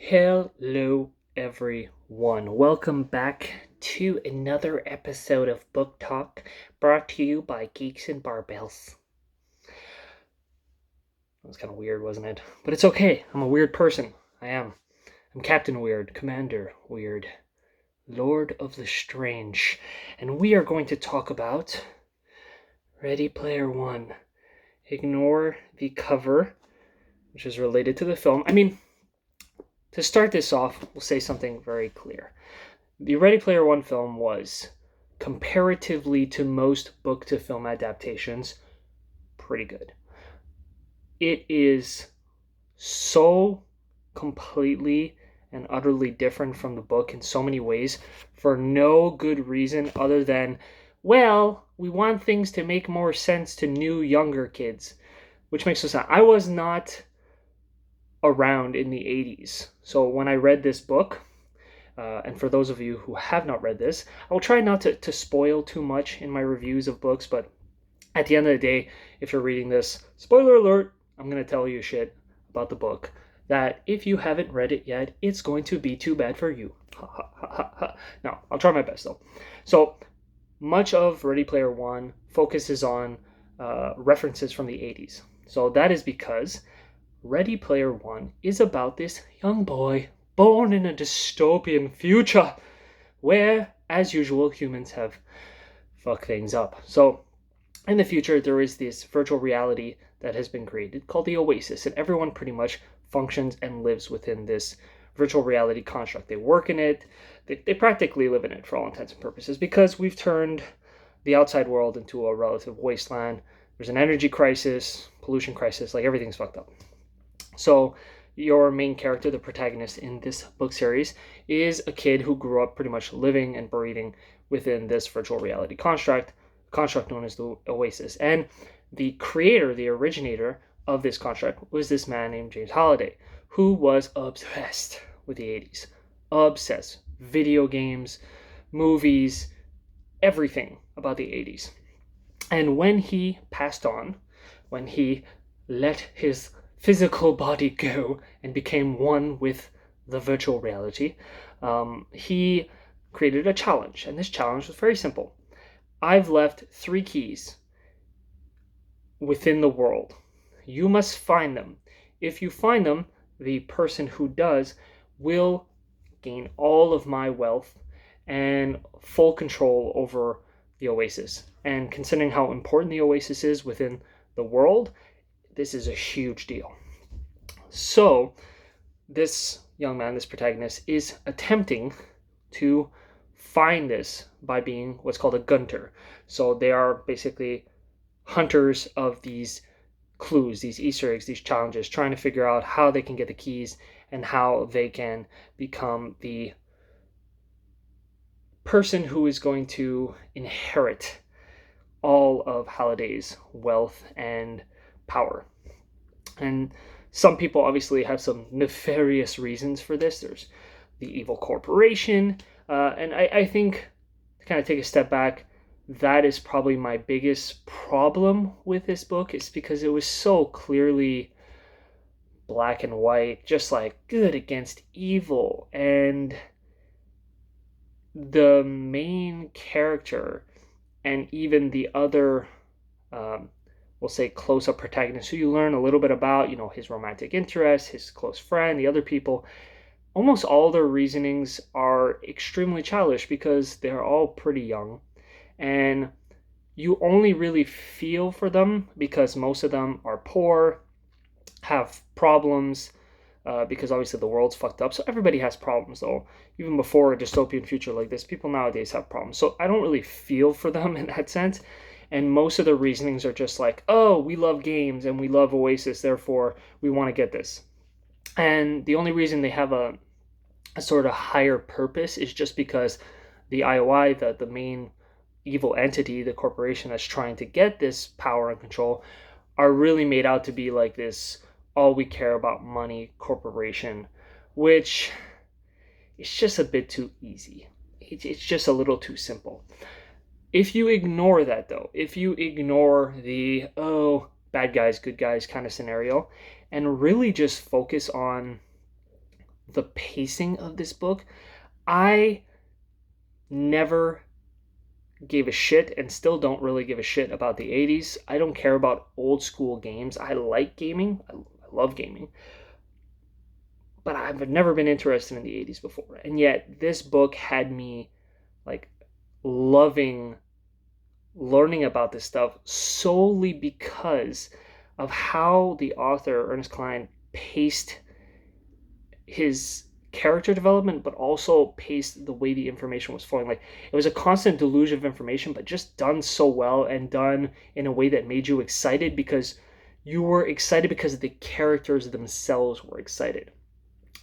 Hello, everyone. Welcome back to another episode of Book Talk, brought to you by GeeksnBarbells. That was kind of weird, wasn't it? But it's okay. I'm a weird person. I am. I'm Captain Weird, Commander Weird, Lord of the Strange, and we are going to talk about Ready Player One. Ignore the cover, which is related to the film. To start this off, we'll say something very clear. The Ready Player One film was, comparatively to most book-to-film adaptations, pretty good. It is so completely and utterly different from the book in so many ways for no good reason other than, well, we want things to make more sense to new, younger kids, which makes no sense. I was not around in the 80s, so when I read this book, and for those of you who have not read this, I'll try not to spoil too much in my reviews of books, but at the end of the day, if you're reading this, spoiler alert, I'm going to tell you shit about the book that if you haven't read it yet, it's going to be too bad for you. Ha, ha, ha, ha, ha. No, I'll try my best though. So much of Ready Player One focuses on references from the 80s. So that is because Ready Player One is about this young boy born in a dystopian future where, as usual, humans have fucked things up. So, in the future, there is this virtual reality that has been created called the Oasis, and everyone pretty much functions and lives within this virtual reality construct. They work in it, they practically live in it for all intents and purposes because we've turned the outside world into a relative wasteland. There's an energy crisis, pollution crisis, like everything's fucked up. So your main character, the protagonist in this book series, is a kid who grew up pretty much living and breathing within this virtual reality construct known as the Oasis. And the creator, the originator of this construct was this man named James Halliday, who was obsessed with the 80s. Obsessed. Video games, movies, everything about the 80s. And when he passed on, when he let his physical body go and became one with the virtual reality, he created a challenge. And this challenge was very simple. I've left 3 keys within the world. You must find them. If you find them, the person who does will gain all of my wealth and full control over the Oasis. And considering how important the Oasis is within the world, this is a huge deal. So, this young man, this protagonist, is attempting to find this by being what's called a gunter. So, they are basically hunters of these clues, these Easter eggs, these challenges, trying to figure out how they can get the keys and how they can become the person who is going to inherit all of Halliday's wealth and power. And some people obviously have some nefarious reasons for this. There's the evil corporation. And I think, to kind of take a step back, that is probably my biggest problem with this book, is because it was so clearly black and white, just like good against evil. And the main character and even the other we'll say close-up protagonist who you learn a little bit about, his romantic interests, his close friend, the other people, almost all their reasonings are extremely childish because they're all pretty young, and you only really feel for them because most of them are poor, have problems, because obviously the world's fucked up. So everybody has problems, though. Even before a dystopian future like this, people nowadays have problems. So I don't really feel for them in that sense. And most of the reasonings are just like, oh, we love games and we love Oasis, therefore we want to get this. And the only reason they have a sort of higher purpose is just because the IOI, the main evil entity, the corporation that's trying to get this power and control, are really made out to be like this all we care about money corporation, which is just a bit too easy. It's just a little too simple. If you ignore that, though, if you ignore the, oh, bad guys, good guys kind of scenario, and really just focus on the pacing of this book. I never gave a shit and still don't really give a shit about the 80s. I don't care about old school games. I like gaming. I love gaming. But I've never been interested in the 80s before. And yet this book had me like loving learning about this stuff solely because of how the author, Ernest Cline, paced his character development, but also paced the way the information was flowing. Like, it was a constant deluge of information, but just done so well and done in a way that made you excited because you were excited because the characters themselves were excited.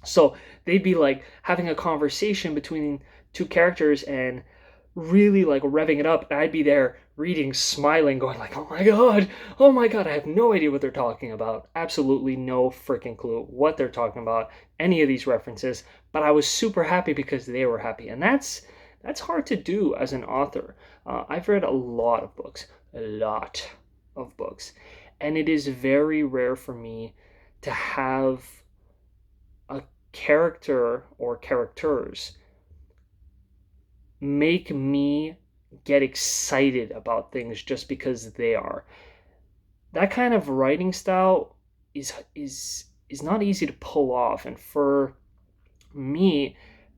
So they'd be like having a conversation between two characters and really like revving it up, and I'd be there reading, smiling, going like, oh my god, I have no idea what they're talking about. Absolutely no freaking clue what they're talking about, any of these references, but I was super happy because they were happy. And that's hard to do as an author. I've read a lot of books, and it is very rare for me to have a character or characters make me get excited about things just because they are. That kind of writing style is not easy to pull off, and for me,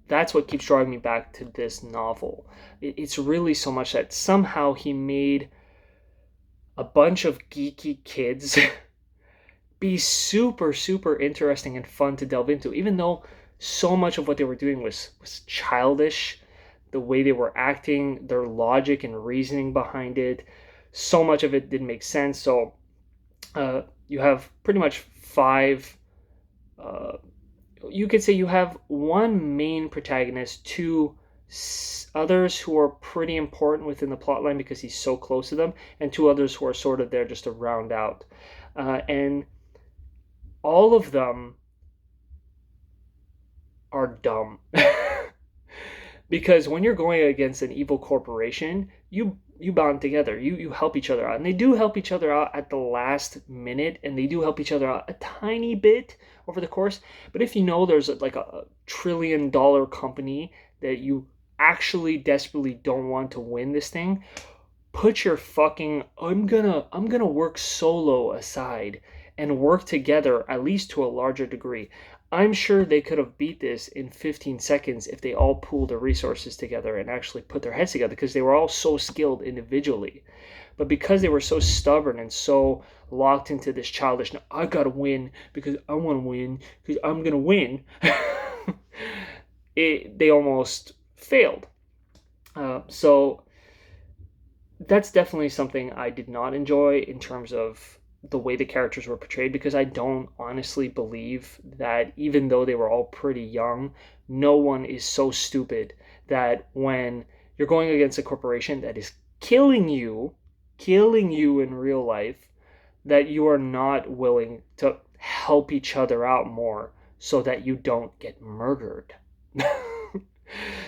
that's what keeps drawing me back to this novel. It's really so much that somehow he made a bunch of geeky kids be super, super interesting and fun to delve into, even though so much of what they were doing was childish. The way they were acting, their logic and reasoning behind it, so much of it didn't make sense. So you have pretty much five. You could say you have one main protagonist, two others who are pretty important within the plotline because he's so close to them, and two others who are sort of there just to round out. And all of them are dumb. Because when you're going against an evil corporation, you bond together. You help each other out. And they do help each other out at the last minute, and they do help each other out a tiny bit over the course. But if you know there's like a $1 trillion company that you actually desperately don't want to win this thing, put your fucking I'm gonna work solo aside and work together, at least to a larger degree. I'm sure they could have beat this in 15 seconds if they all pooled their resources together and actually put their heads together, because they were all so skilled individually. But because they were so stubborn and so locked into this childish, no, I gotta win because I want to win because I'm gonna win, they almost failed. So that's definitely something I did not enjoy in terms of the way the characters were portrayed, because I don't honestly believe that even though they were all pretty young, no one is so stupid that when you're going against a corporation that is killing you in real life, that you are not willing to help each other out more so that you don't get murdered.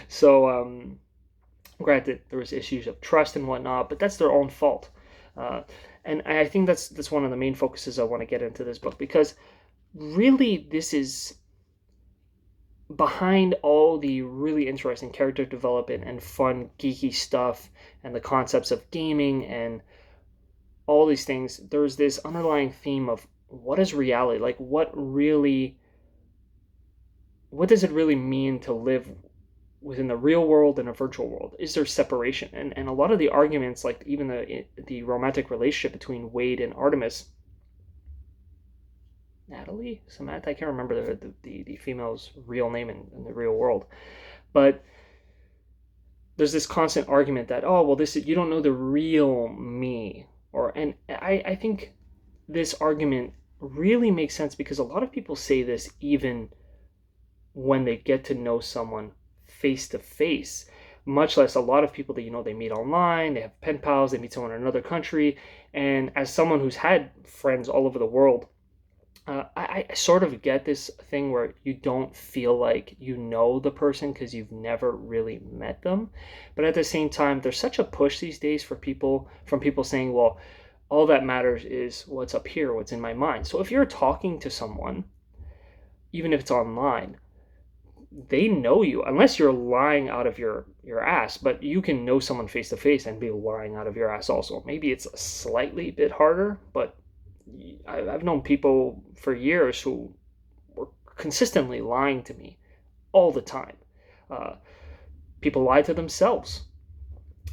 So, granted, there was issues of trust and whatnot, but that's their own fault. And I think that's one of the main focuses I want to get into this book, because really this is behind all the really interesting character development and fun geeky stuff and the concepts of gaming and all these things. There's this underlying theme of what is reality, like what does it really mean to live within the real world and a virtual world? Is there separation? And a lot of the arguments, like even the romantic relationship between Wade and Artemis, Samantha, I can't remember the female's real name in the real world, but there's this constant argument that, oh well, this is, you don't know the real me, and I think this argument really makes sense because a lot of people say this even when they get to know someone face to face, much less a lot of people that they meet online, they have pen pals, they meet someone in another country. And as someone who's had friends all over the world, I sort of get this thing where you don't feel like you know the person because you've never really met them. But at the same time, there's such a push these days from people saying, well, all that matters is what's up here, what's in my mind. So if you're talking to someone, even if it's online, they know you, unless you're lying out of your ass. But you can know someone face to face and be lying out of your ass also. Maybe it's a slightly bit harder, but I've known people for years who were consistently lying to me all the time. Uh, People lie to themselves.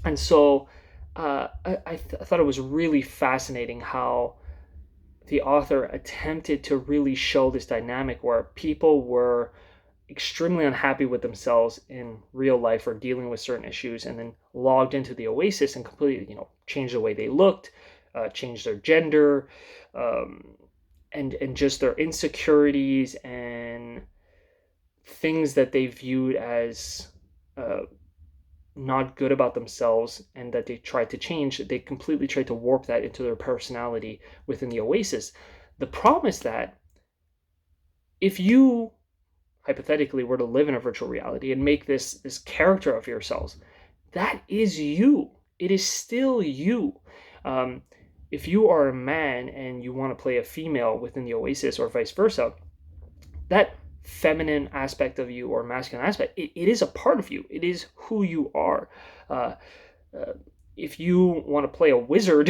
And so I thought it was really fascinating how the author attempted to really show this dynamic where people were extremely unhappy with themselves in real life or dealing with certain issues, and then logged into the Oasis and completely, changed the way they looked, changed their gender, um, and just their insecurities and things that they viewed as uh, not good about themselves and that they tried to change. They completely tried to warp that into their personality within the Oasis. The problem is that if you hypothetically were to live in a virtual reality and make this character of yourselves, that is you. It is still you. Um, if you are a man and you want to play a female within the Oasis or vice versa, that feminine aspect of you or masculine aspect, it is a part of you. It is who you are. Uh, uh, if you want to play a wizard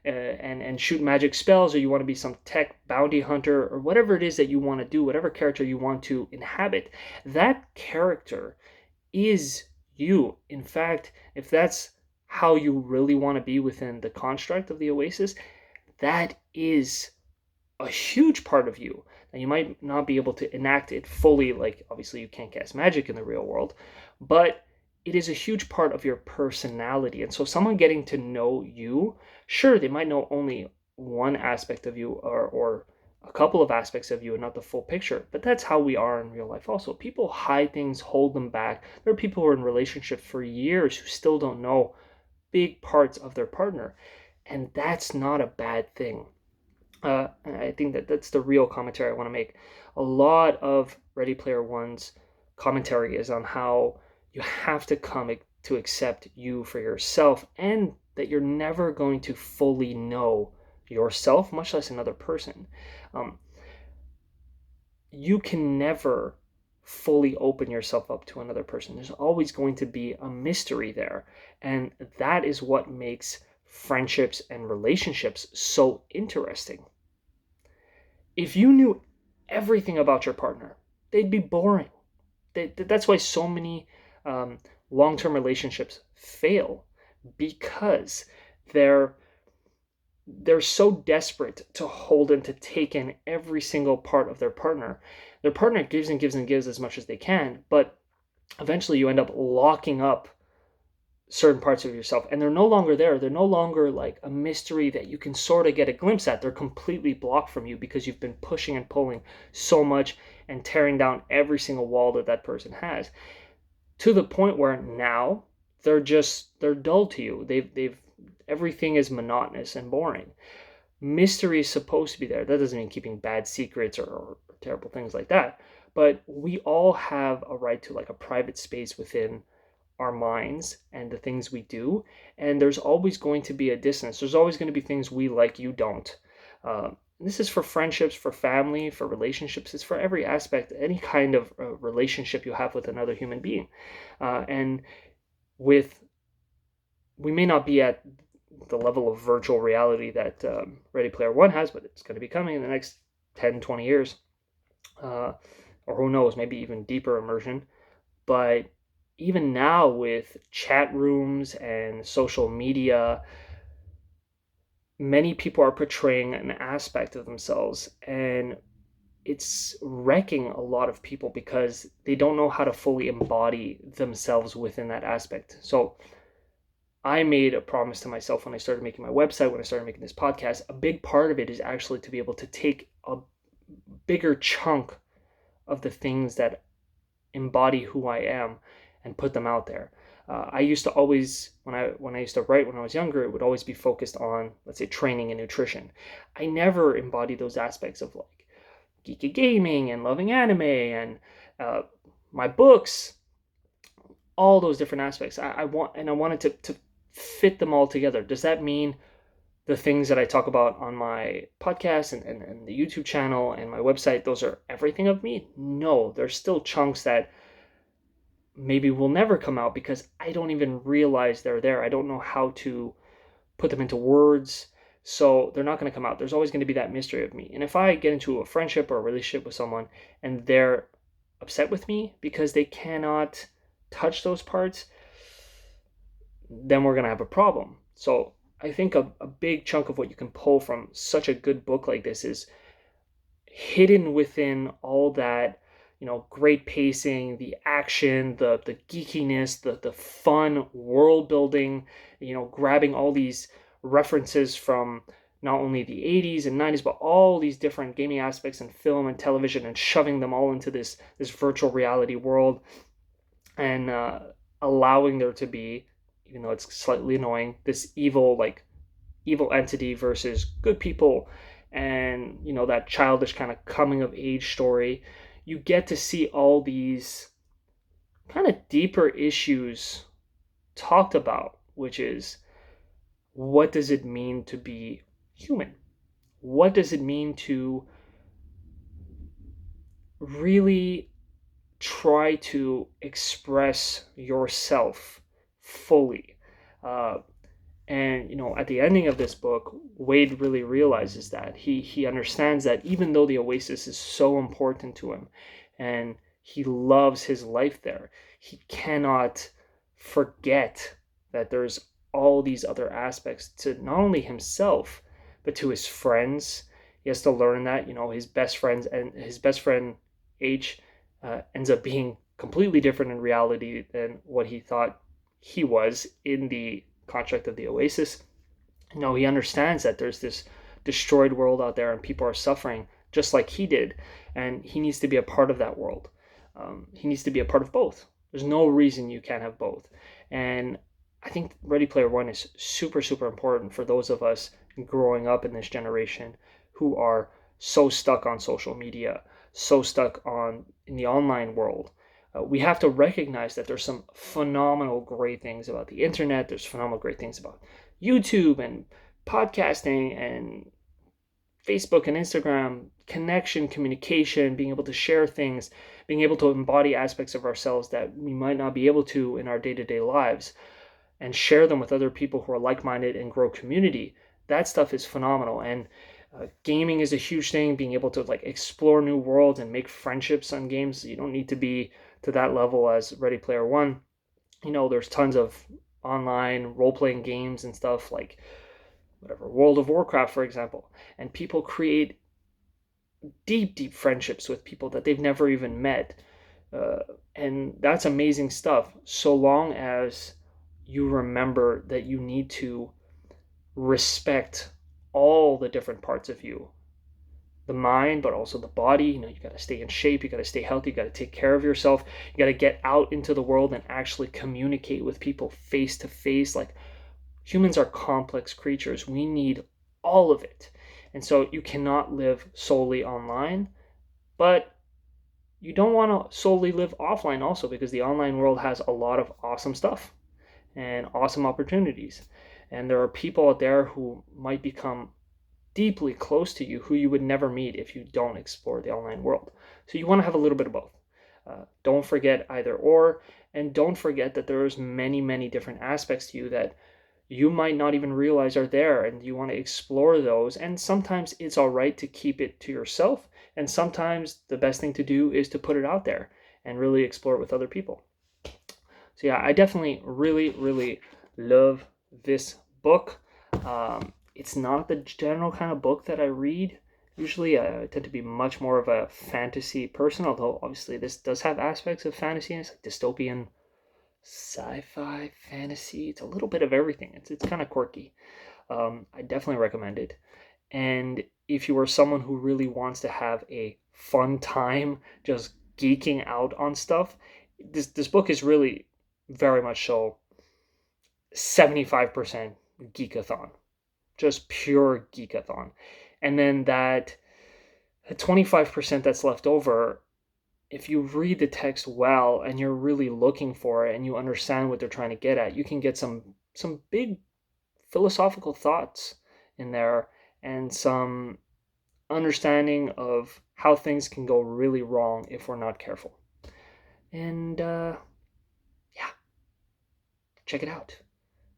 and shoot magic spells, or you want to be some tech bounty hunter, or whatever it is that you want to do, whatever character you want to inhabit, that character is you. In fact, if that's how you really want to be within the construct of the Oasis, that is a huge part of you. Now, you might not be able to enact it fully, like obviously you can't cast magic in the real world, but it is a huge part of your personality. And so, someone getting to know you, sure, they might know only one aspect of you, or a couple of aspects of you and not the full picture, but that's how we are in real life also. People hide things, hold them back. There are people who are in relationships for years who still don't know big parts of their partner, and that's not a bad thing. I think that that's the real commentary I want to make. A lot of Ready Player One's commentary is on how you have to come to accept you for yourself, and that you're never going to fully know yourself, much less another person. Um, you can never fully open yourself up to another person. There's always going to be a mystery there. And that is what makes friendships and relationships so interesting. If you knew everything about your partner, they'd be boring. That's why so many long-term relationships fail, because they're they're so desperate to hold and to take in every single part of their partner. Their partner gives and gives and gives as much as they can, but eventually you end up locking up certain parts of yourself, and they're no longer there. They're no longer like a mystery that you can sort of get a glimpse at. They're completely blocked from you because you've been pushing and pulling so much and tearing down every single wall that that person has, to the point where now they're dull to you. They've everything is monotonous and boring. Mystery is supposed to be there. That doesn't mean keeping bad secrets or terrible things like that, but we all have a right to like a private space within our minds and the things we do. And there's always going to be a distance. There's always going to be things we like, you don't. This is for friendships, for family, for relationships. It's for every aspect, any kind of relationship you have with another human being. And with, we may not be at the level of virtual reality that Ready Player One has, but it's going to be coming in the next 10, 20 years. Or who knows, maybe even deeper immersion. But even now, with chat rooms and social media, many people are portraying an aspect of themselves, and it's wrecking a lot of people because they don't know how to fully embody themselves within that aspect. So I made a promise to myself when I started making my website, when I started making this podcast. A big part of it is actually to be able to take a bigger chunk of the things that embody who I am and put them out there. I used to always, when I used to write when I was younger, it would always be focused on, let's say, training and nutrition. I never embodied those aspects of like geeky gaming and loving anime and my books, all those different aspects. I wanted to fit them all together. Does that mean the things that I talk about on my podcast and the YouTube channel and my website, those are everything of me? No, there's still chunks that maybe will never come out because I don't even realize they're there. I don't know how to put them into words. So they're not going to come out. There's always going to be that mystery of me. And if I get into a friendship or a relationship with someone and they're upset with me because they cannot touch those parts, then we're going to have a problem. So I think a big chunk of what you can pull from such a good book like this is hidden within all that, great pacing, the action, the geekiness, the fun world building, grabbing all these references from not only the 80s and 90s, but all these different gaming aspects in film and television and shoving them all into this virtual reality world and allowing there to be, even though it's slightly annoying, this evil entity versus good people, and that childish kind of coming of age story. You get to see all these kind of deeper issues talked about, which is, what does it mean to be human? What does it mean to really try to express yourself fully? And at the ending of this book, Wade really realizes that he understands that even though the oasis is so important to him and he loves his life there, he cannot forget that there's all these other aspects to not only himself but to his friends. He has to learn that his best friends and his best friend H ends up being completely different in reality than what he thought he was in the construct of the oasis. He understands that there's this destroyed world out there and people are suffering just like he did, and he needs to be a part of that world. He needs to be a part of both. There's no reason you can't have both. And I think Ready Player One is super, super important for those of us growing up in this generation who are so stuck on social media, so stuck in the online world. We have to recognize that there's some phenomenal great things about the internet. There's phenomenal great things about YouTube and podcasting and Facebook and Instagram, connection, communication, being able to share things, being able to embody aspects of ourselves that we might not be able to in our day-to-day lives and share them with other people who are like-minded and grow community. That stuff is phenomenal. And gaming is a huge thing, being able to explore new worlds and make friendships on games. You don't need to be to that level as Ready Player One. There's tons of online role-playing games and stuff like World of Warcraft, for example, and people create deep, deep friendships with people that they've never even met. And that's amazing stuff, so long as you remember that you need to respect all the different parts of you, the mind, but also the body. You got to stay in shape, you got to stay healthy, you got to take care of yourself, you got to get out into the world and actually communicate with people face to face. Humans are complex creatures. We need all of it. And so you cannot live solely online, but you don't want to solely live offline also, because the online world has a lot of awesome stuff and awesome opportunities. And there are people out there who might become deeply close to you who you would never meet if you don't explore the online world. So you want to have a little bit of both. Don't forget either or, and don't forget that there's many, many different aspects to you that you might not even realize are there, and you want to explore those. And sometimes it's all right to keep it to yourself, and sometimes the best thing to do is to put it out there and really explore it with other people. So yeah, I definitely really, really love this book. It's not the general kind of book that I read. Usually I tend to be much more of a fantasy person, although obviously this does have aspects of fantasy, and it's dystopian sci-fi fantasy. It's a little bit of everything. It's kind of quirky. I definitely recommend it. And if you are someone who really wants to have a fun time just geeking out on stuff, this book is really very much so 75% geekathon, just pure geekathon. And then that 25% that's left over, if you read the text well and you're really looking for it and you understand what they're trying to get at, you can get some big philosophical thoughts in there, and some understanding of how things can go really wrong if we're not careful. And yeah, check it out.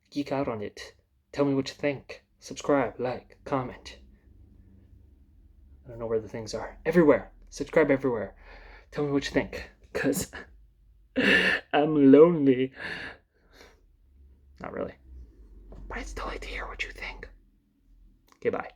Geek out on it. Tell me what you think. Subscribe, like, comment. I don't know where the things are. Everywhere. Subscribe everywhere. Tell me what you think, because I'm lonely. Not really. But I'd still like to hear what you think. Okay, bye.